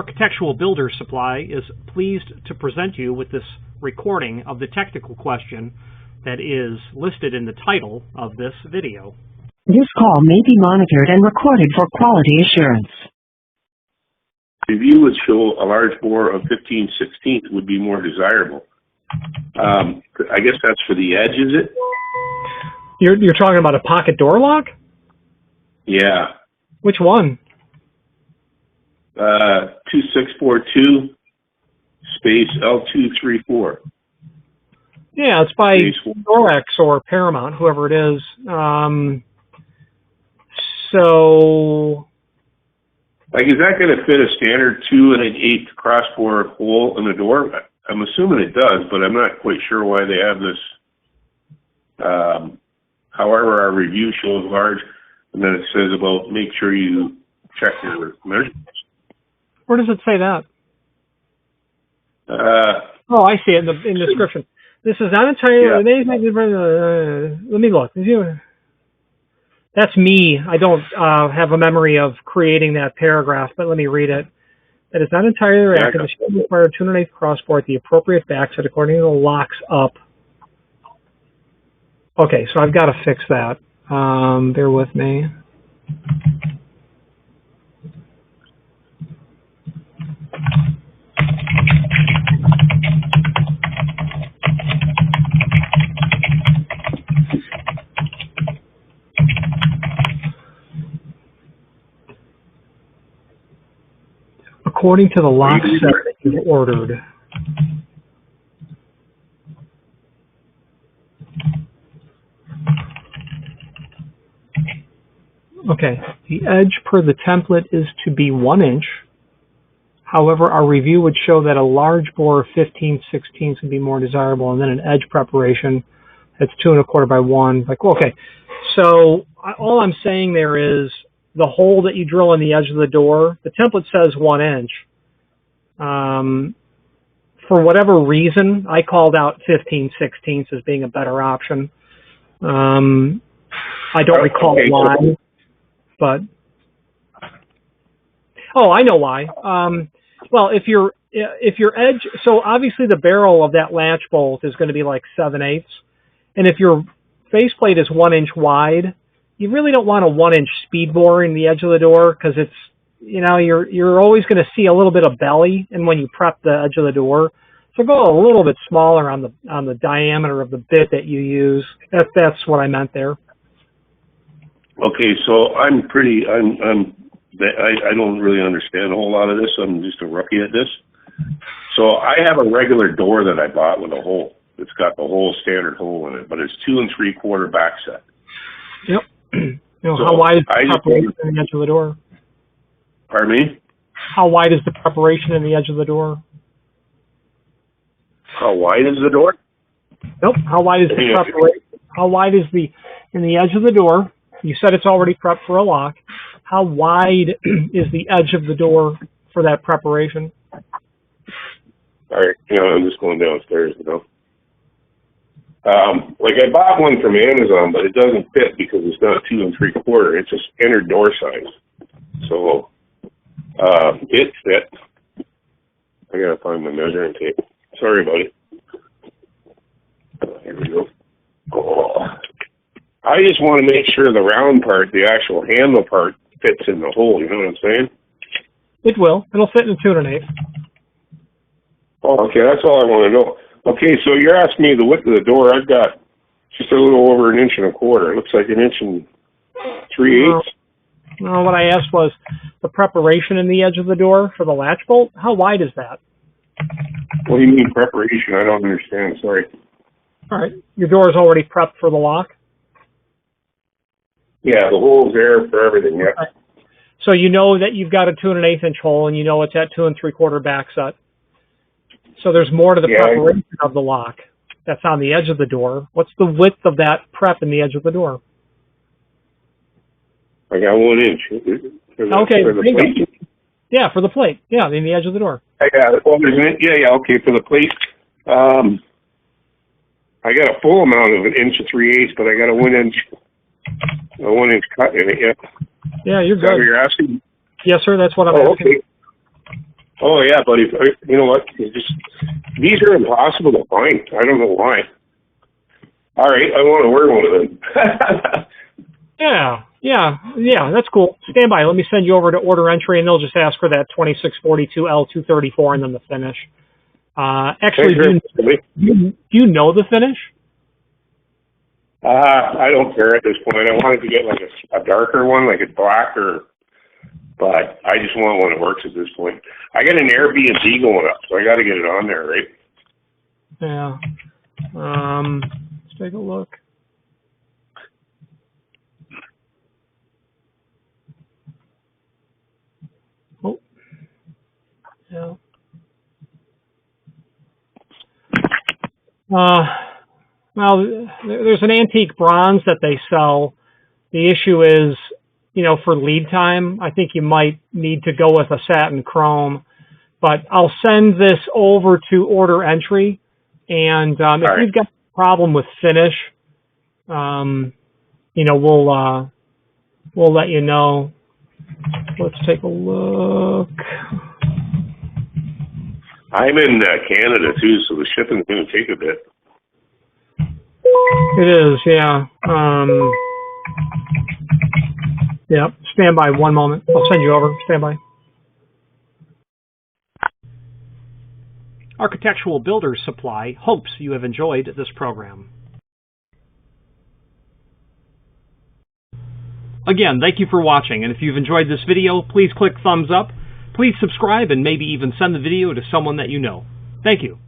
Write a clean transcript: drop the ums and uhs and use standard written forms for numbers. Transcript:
Architectural Builder Supply is pleased to present you with this recording of the technical question that is listed in the title of this video. This call may be monitored and recorded for quality assurance. Review would show a large bore of 15/16 would be more desirable. I guess that's for the edge, is it? You're talking about a pocket door lock? Yeah. Which one? 2642 space L234. Yeah, it's by Dorex or Paramount, whoever it is. So, like, is that going to fit a standard 2 1/8 crossbore hole in the door? I'm assuming it does, but I'm not quite sure why they have this. However, our review shows large, and then it says about make sure you check your measurements. Where does it say that? Oh, I see it in the description. This is not entirely. Yeah. Let me look. That's me. I don't have a memory of creating that paragraph, but let me read it. That is not entirely accurate. The should require a 2 1/8 crossbore at the appropriate backset according to the locks up. Okay, so I've got to fix that. Bear with me. According to the lock set that you've ordered. Okay, the edge per the template is to be 1 inch. However, our review would show that a large bore of 15/16 would be more desirable, and then an edge preparation that's 2 1/4 by 1. Like, okay, so all I'm saying there is the hole that you drill in the edge of the door, the template says 1 inch. For whatever reason, I called out 15/16 as being a better option. I don't recall why, but I know why. Well, if your edge, so obviously the barrel of that latch bolt is going to be like 7/8, and if your faceplate is 1 inch wide, you really don't want a 1 inch speed bore in the edge of the door because it's, you're always going to see a little bit of belly, and when you prep the edge of the door, so go a little bit smaller on the diameter of the bit that you use. That's what I meant there. Okay, so I don't really understand a whole lot of this. I'm just a rookie at this. So I have a regular door that I bought with a hole. It's got the whole standard hole in it, but it's 2 3/4 back set. Yep. How wide is the preparation in the edge of the door? Pardon me? How wide is the preparation in the edge of the door? How wide is the door? Nope. How wide is the preparation? How wide is in the edge of the door? You said it's already prepped for a lock. How wide is the edge of the door for that preparation? All right. I'm just going downstairs, Like I bought one from Amazon, but it doesn't fit because it's not 2 3/4. It's a standard door size. So, it fit. I gotta find my measuring tape. Sorry about it. Here we go. Oh. I just want to make sure the round part, the actual handle part, fits in the hole. You know what I'm saying? It will. It'll fit in 2 1/8. Oh, okay. That's all I want to know. Okay, so you're asking me the width of the door. I've got just a little over 1 1/4. It looks like 1 3/8. No, what I asked was the preparation in the edge of the door for the latch bolt. How wide is that? What do you mean preparation? I don't understand. Sorry. All right. Your door is already prepped for the lock? Yeah, the hole's there for everything, yeah. Right. So you know that you've got a 2 1/8 inch hole, and you know it's at 2 3/4 back set. So there's more to the preparation of the lock that's on the edge of the door. What's the width of that prep in the edge of the door? I got 1 inch. Okay. For the plate? Yeah, for the plate. Yeah, in the edge of the door. I got it. Yeah, okay, for the plate. I got a full amount of 1 3/8, but I got a 1 inch cut in it, yeah. Yeah, you're good. Is that what you're asking? Yes, sir, that's what I'm asking. Okay. Oh yeah, buddy. You know what? These are impossible to find. I don't know why. All right, I want to wear one of them. Yeah, that's cool. Stand by. Let me send you over to order entry, and they'll just ask for that 2642 L234 and then the finish. Actually, do you know the finish? I don't care at this point. I wanted to get like a darker one, like a black, but I just want one that works at this point. I got an Airbnb going up, so I got to get it on there, right? Yeah. Let's take a look. Oh. Yeah. Well, there's an antique bronze that they sell. The issue is, for lead time, I think you might need to go with a satin chrome. But I'll send this over to order entry, and if you've got a problem with finish, we'll let you know. Let's take a look. I'm in Canada too, so the shipping's going to take a bit. It is, yeah. Yeah, stand by 1 moment. I'll send you over. Stand by. Architectural Builders Supply hopes you have enjoyed this program. Again, thank you for watching, and if you've enjoyed this video, please click thumbs up. Please subscribe and maybe even send the video to someone that you know. Thank you.